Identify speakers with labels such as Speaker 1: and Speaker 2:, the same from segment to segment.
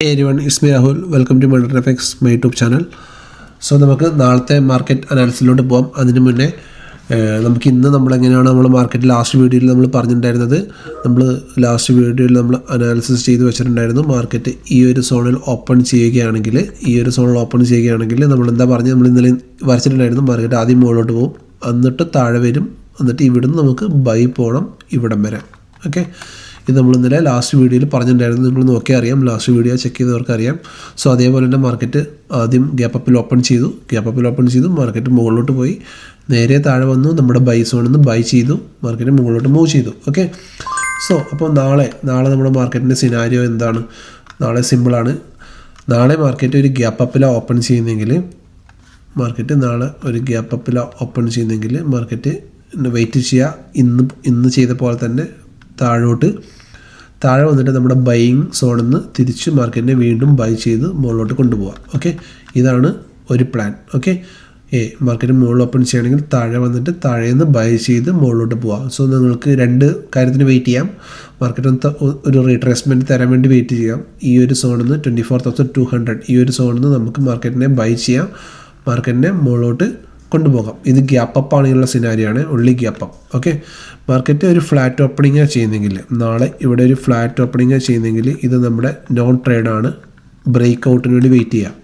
Speaker 1: Hey everyone, it's me Rahul. Welcome to MoneyTradeFX, my YouTube channel. So നമുക്ക് നാളത്തെ market അനാലിസിലോട്ട് പോകാം. അതിന് മുന്നേ നമുക്ക് ഇന്ന് നമ്മളെങ്ങനെയാണ് നമ്മൾ മാർക്കറ്റ് ലാസ്റ്റ് വീഡിയോയിൽ നമ്മൾ പറഞ്ഞിട്ടുണ്ടായിരുന്നത്. നമ്മൾ ലാസ്റ്റ് വീഡിയോയിൽ നമ്മൾ അനാലിസിസ് ചെയ്ത് വെച്ചിട്ടുണ്ടായിരുന്നു. മാർക്കറ്റ് ഈ ഒരു സോണിൽ ഓപ്പൺ ചെയ്യുകയാണെങ്കിൽ നമ്മൾ എന്താ പറഞ്ഞത്, നമ്മൾ ഇന്നലെ വരച്ചിട്ടുണ്ടായിരുന്നു. മാർക്കറ്റ് ആദ്യം മുകളിലോട്ട് പോകും, എന്നിട്ട് താഴെ വരും, എന്നിട്ട് ഇവിടുന്ന് നമുക്ക് ബൈ പോകണം ഇവിടം വരെ. ഓക്കെ, ഇത് നമ്മൾ ഇന്നലെ ലാസ്റ്റ് വീഡിയോയിൽ പറഞ്ഞിട്ടുണ്ടായിരുന്നു. നിങ്ങൾ നോക്കിയാൽ അറിയാം, ലാസ്റ്റ് വീഡിയോ ചെക്ക് ചെയ്തവർക്ക് അറിയാം. സോ അതേപോലെ തന്നെ മാർക്കറ്റ് ആദ്യം ഗ്യാപ്പ് അപ്പിൽ ഓപ്പൺ ചെയ്തു, മാർക്കറ്റ് മുകളിലോട്ട് പോയി, നേരെ താഴെ വന്നു, നമ്മുടെ ബൈ സോണിൽ നിന്ന് ബൈ ചെയ്തു, മാർക്കറ്റ് മുകളിലോട്ട് മൂവ് ചെയ്തു. ഓക്കെ, സോ അപ്പോൾ നാളെ നമ്മുടെ മാർക്കറ്റിൻ്റെ സിനാരിയോ എന്താണ്? നാളെ സിമ്പിളാണ്. നാളെ മാർക്കറ്റ് ഒരു ഗ്യാപ്പ് അപ്പിലാണ് ഓപ്പൺ ചെയ്യുന്നെങ്കിൽ മാർക്കറ്റ് വെയിറ്റ് ചെയ്യുക. ഇന്ന് ചെയ്ത പോലെ തന്നെ താഴെ വന്നിട്ട് നമ്മുടെ ബൈയിങ് സോണിൽ നിന്ന് തിരിച്ച് മാർക്കറ്റിനെ വീണ്ടും ബൈ ചെയ്ത് മുകളിലോട്ട് കൊണ്ടുപോകാം. ഓക്കെ, ഇതാണ് ഒരു പ്ലാൻ. ഓക്കെ, മാർക്കറ്റ് മുകളിൽ ഓപ്പൺ ചെയ്യണമെങ്കിൽ താഴെ വന്നിട്ട് താഴേന്ന് ബൈ ചെയ്ത് മുകളിലോട്ട് പോകാം. സോ നിങ്ങൾക്ക് രണ്ട് കാര്യത്തിന് വെയിറ്റ് ചെയ്യാം. മാർക്കറ്റ് ഒരു റീട്രേസ്മെൻറ്റ് തരാൻ വേണ്ടി വെയിറ്റ് ചെയ്യാം. ഈ ഒരു സോണിൽ നിന്ന് 24,200 ഈ ഒരു സോണിൽ നിന്ന് നമുക്ക് മാർക്കറ്റിനെ ബൈ ചെയ്യാം, മാർക്കറ്റിനെ മുകളിലോട്ട് കൊണ്ടുപോകാം. ഇത് ഗ്യാപ്പ് അപ്പ് ആണെന്നുള്ള സിനാരിയാണ്, ഉള്ളി ഗ്യാപ്പ് അപ്പ്. ഓക്കെ, മാർക്കറ്റ് ഒരു ഫ്ലാറ്റ് ഓപ്പണിങ്ങാണ് ചെയ്യുന്നെങ്കിൽ, നാളെ ഇവിടെ ഒരു ഫ്ലാറ്റ് ഓപ്പണിങ്ങാണ് ചെയ്യുന്നെങ്കിൽ ഇത് നമ്മുടെ നോൺ ട്രേഡാണ്. ബ്രേക്ക് ഔട്ടിന് വേണ്ടി വെയിറ്റ് ചെയ്യാം.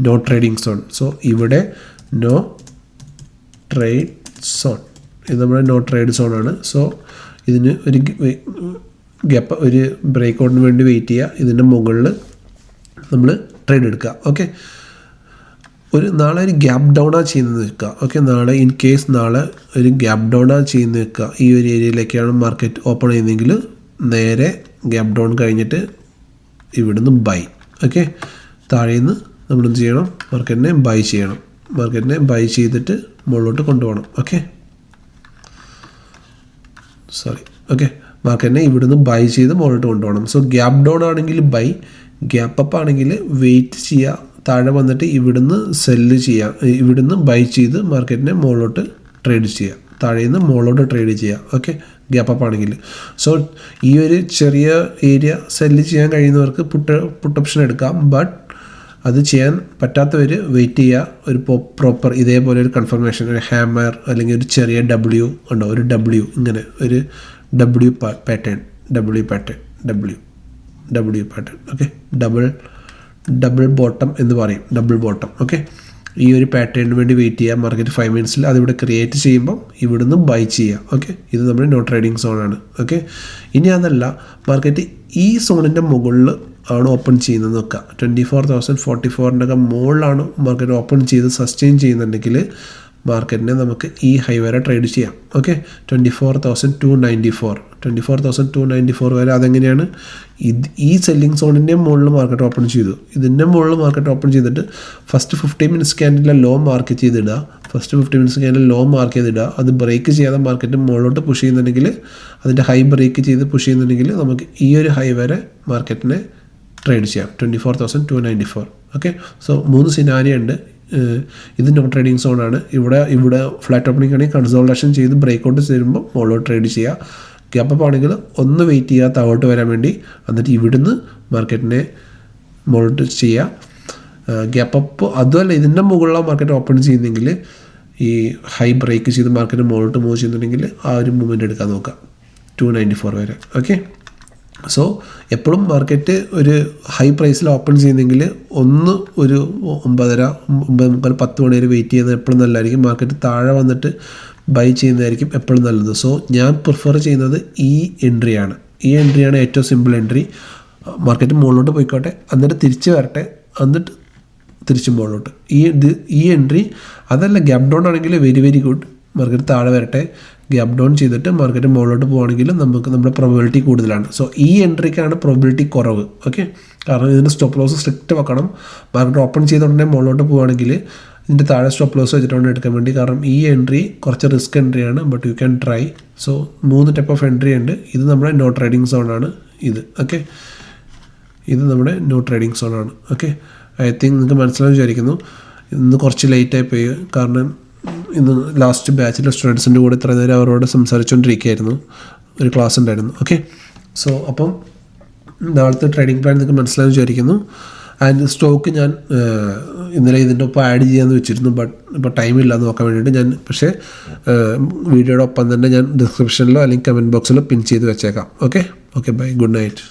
Speaker 1: No trading zone. സോ ഇവിടെ നോ ട്രേഡ് സോൺ, ഇത് നമ്മുടെ നോ ട്രേഡ് സോണാണ്. സോ ഇതിന് ഒരു ബ്രേക്ക് ഔട്ടിന് വേണ്ടി വെയിറ്റ് ചെയ്യുക. ഇതിൻ്റെ മുകളിൽ നമ്മൾ ട്രേഡ് എടുക്കുക. ഓക്കെ, നാളെ ഒരു ഗ്യാപ്പ് ഡൗണാണ് ചെയ്യുന്നത് വെക്കുക. ഓക്കെ, നാളെ ഒരു ഗ്യാപ്പ് ഡൗണാണ് ചെയ്യുന്നത് വെക്കുക. ഈ ഒരു ഏരിയയിലേക്കാണ് മാർക്കറ്റ് ഓപ്പൺ ചെയ്യുന്നതെങ്കിൽ നേരെ ഗ്യാപ്പ് ഡൗൺ കഴിഞ്ഞിട്ട് ഇവിടുന്ന് ബൈ. ഓക്കെ, താഴേന്ന് നമ്മൾ എന്ത് ചെയ്യണം? മാർക്കറ്റിനെ ബൈ ചെയ്തിട്ട് മുകളിലോട്ട് കൊണ്ടുപോകണം. ഓക്കെ, മാർക്കറ്റിനെ ഇവിടുന്ന് ബൈ ചെയ്ത് മുകളിലോട്ട് കൊണ്ടുപോകണം. സോ ഗ്യാപ്പ് ഡൗൺ ആണെങ്കിൽ ബൈ, ഗ്യാപ്പ് അപ്പ് ആണെങ്കിൽ വെയിറ്റ് ചെയ്യുക, താഴെ വന്നിട്ട് ഇവിടുന്ന് സെല്ല് ചെയ്യുക, ഇവിടുന്ന് ബൈ ചെയ്ത് മാർക്കറ്റിനെ മുകളിലോട്ട് ട്രേഡ് ചെയ്യുക, താഴേന്ന് മുകളിലോട്ട് ട്രേഡ് ചെയ്യുക. ഓക്കെ, ഗ്യാപ്പ് അപ്പ് ആണെങ്കിൽ. സോ ഈ ഒരു ചെറിയ ഏരിയ സെല്ല് ചെയ്യാൻ കഴിയുന്നവർക്ക് പുട്ട് ഓപ്ഷൻ എടുക്കാം. ബട്ട് അത് ചെയ്യാൻ പറ്റാത്തവർ വെയിറ്റ് ചെയ്യുക. ഒരു പ്രോപ്പർ ഇതേപോലെ ഒരു കൺഫർമേഷൻ, ഒരു ഹാമർ അല്ലെങ്കിൽ ഒരു ചെറിയ ഡബ്ല്യു ഉണ്ടോ, ഒരു ഡബ്ല്യു, ഇങ്ങനെ ഒരു W pattern. Okay, double bottom എന്ന് പറയും, ഡബിൾ ബോട്ടം. ഓക്കെ, ഈ ഒരു പാറ്റേണിന് വേണ്ടി വെയിറ്റ് ചെയ്യുക. മാർക്കറ്റ് 5 മിനിറ്റ്സിൽ അതിവിടെ ക്രിയേറ്റ് ചെയ്യുമ്പം ഇവിടുന്ന് ബൈ ചെയ്യുക. ഓക്കെ, ഇത് നമ്മുടെ നോ ട്രേഡിംഗ് സോണാണ്. ഓക്കെ, ഇനി അതല്ല, മാർക്കറ്റ് ഈ സോണിൻ്റെ മുകളിൽ ആണ് ഓപ്പൺ ചെയ്യുന്നത് നോക്കുക. 24,044 മുകളിലാണ് മാർക്കറ്റ് ഓപ്പൺ ചെയ്ത് സസ്റ്റെയിൻ ചെയ്യുന്നുണ്ടെങ്കിൽ മാർക്കറ്റിനെ നമുക്ക് ഈ ഹൈ വരെ ട്രേഡ് ചെയ്യാം. ഓക്കെ, 24,294 വരെ. അതെങ്ങനെയാണ്? ഈ സെല്ലിംഗ് സോണിൻ്റെ മുകളിൽ മാർക്കറ്റ് ഓപ്പൺ ചെയ്തു, ഇതിൻ്റെ മുകളിൽ മാർക്കറ്റ് ഓപ്പൺ ചെയ്തിട്ട് ഫസ്റ്റ് 15 മിനിറ്റ്സ് ക്യാൻഡിലെ ലോ മാർക്ക് ചെയ്തിടുക. അത് ബ്രേക്ക് ചെയ്യാതെ മാർക്കറ്റ് മുകളിലോട്ട് പുഷ് ചെയ്യുന്നുണ്ടെങ്കിൽ, അതിൻ്റെ ഹൈ ബ്രേക്ക് ചെയ്ത് പുഷ് ചെയ്യുന്നുണ്ടെങ്കിൽ നമുക്ക് ഈ ഒരു ഹൈ വരെ മാർക്കറ്റിനെ ട്രേഡ് ചെയ്യാം, 24,294. ഓക്കെ, സോ 3 സിനാരിയോ ഉണ്ട്. ഇത് നോ ട്രേഡിംഗ് സോണാണ്. ഇവിടെ ഫ്ലാറ്റ് ഓപ്പണിംഗ് ആണെങ്കിൽ കൺസോൾട്ടേഷൻ ചെയ്ത് ബ്രേക്ക് ഔട്ട് തരുമ്പോൾ മുകളിലോട്ട് ട്രേഡ് ചെയ്യുക. ഗ്യാപ്പ് അപ്പ് ആണെങ്കിൽ ഒന്ന് വെയിറ്റ് ചെയ്യുക താഴോട്ട് വരാൻ വേണ്ടി, എന്നിട്ട് ഇവിടുന്ന് മാർക്കറ്റിനെ മുകളിലോട്ട് ചെയ്യുക. ഗ്യാപ്പ് അപ്പ് അതുമല്ല, ഇതിൻ്റെ മുകളിലാണ് മാർക്കറ്റ് ഓപ്പൺ ചെയ്യുന്നെങ്കിൽ ഈ ഹൈ ബ്രേക്ക് ചെയ്ത് മാർക്കറ്റ് മുകളിലോട്ട് മൂവ് ചെയ്യുന്നുണ്ടെങ്കിൽ ആ ഒരു മൂവ്മെൻറ്റ് എടുക്കാൻ നോക്കുക 294 വരെ. ഓക്കെ, സോ എപ്പോഴും മാർക്കറ്റ് ഒരു ഹൈ പ്രൈസിൽ ഓപ്പൺ ചെയ്യുന്നെങ്കിൽ ഒരു 9:30, 9:45, 10 മണി വരെ വെയിറ്റ് ചെയ്യുന്നത് എപ്പോഴും നല്ലതായിരിക്കും. മാർക്കറ്റ് താഴെ വന്നിട്ട് ബൈ ചെയ്യുന്നതായിരിക്കും എപ്പോഴും നല്ലത്. സോ ഞാൻ പ്രിഫർ ചെയ്യുന്നത് ഈ എൻട്രിയാണ് ഏറ്റവും സിമ്പിൾ എൻട്രി. മാർക്കറ്റ് മുകളിലോട്ട് പോയിക്കോട്ടെ, എന്നിട്ട് തിരിച്ച് വരട്ടെ, എന്നിട്ട് തിരിച്ച് മുകളിലോട്ട്. ഈ എൻട്രി അതല്ല, ഗ്യാപ്പ് ഡൗൺ ആണെങ്കിൽ വെരി ഗുഡ്. മാർക്കറ്റ് താഴെ വരട്ടെ, ഗ്യാപ്പ് ഡൗൺ ചെയ്തിട്ട് മാർക്കറ്റ് മുകളിലോട്ട് പോകുകയാണെങ്കിൽ നമ്മുടെ പ്രോബബിലിറ്റി കൂടുതലാണ്. സോ ഈ എൻട്രിക്കാണ് പ്രോബബിലിറ്റി കുറവ്. ഓക്കെ, കാരണം ഇതിൻ്റെ സ്റ്റോപ്പ് ലോസ് സ്ട്രിക്റ്റ് വെക്കണം. മാർക്കറ്റ് ഓപ്പൺ ചെയ്തുകൊണ്ടേ മുകളിലോട്ട് പോകുകയാണെങ്കിൽ ഇതിൻ്റെ താഴെ സ്റ്റോപ്പ് ലോസ് വെച്ചിട്ടാണ് എടുക്കാൻ വേണ്ടി. കാരണം ഈ എൻട്രി കുറച്ച് റിസ്ക് എൻട്രിയാണ്, but you can try. So 3 type of entry ഉണ്ട്. ഇത് നമ്മുടെ നോ ട്രേഡിംഗ് സോണാണ്. ഇത് നമ്മുടെ നോ ട്രേഡിംഗ് സോണാണ്. ഓക്കെ, ഐ തിങ്ക് നിങ്ങൾക്ക് മനസ്സിലാവും വിചാരിക്കുന്നു. ഇന്ന് കുറച്ച് ലേറ്റായി പോയി, കാരണം ഇന്ന് ലാസ്റ്റ് ബാച്ചിലെ സ്റ്റുഡൻസിൻ്റെ കൂടെ ഇത്ര നേരം അവരോട് സംസാരിച്ചുകൊണ്ടിരിക്കുകയായിരുന്നു, ഒരു ക്ലാസ് ഉണ്ടായിരുന്നു. ഓക്കെ, സോ അപ്പം നാളത്തെ ട്രേഡിംഗ് പ്ലാൻ നിങ്ങൾക്ക് മനസ്സിലായെന്ന് വിചാരിക്കുന്നു. ആൻഡ് സ്റ്റോക്ക് ഞാൻ ഇന്നലെ ഇതിൻ്റെ ഒപ്പം ആഡ് ചെയ്യാമെന്ന് വെച്ചിരുന്നു, ബട്ട് ഇപ്പോൾ ടൈമില്ല നോക്കാൻ വേണ്ടിയിട്ട് ഞാൻ. പക്ഷേ വീഡിയോയുടെ ഒപ്പം തന്നെ ഞാൻ ഡിസ്ക്രിപ്ഷനിലോ അല്ലെങ്കിൽ കമൻറ്റ് ബോക്സിലോ പിൻ ചെയ്ത് വെച്ചേക്കാം. Okay bye, good night.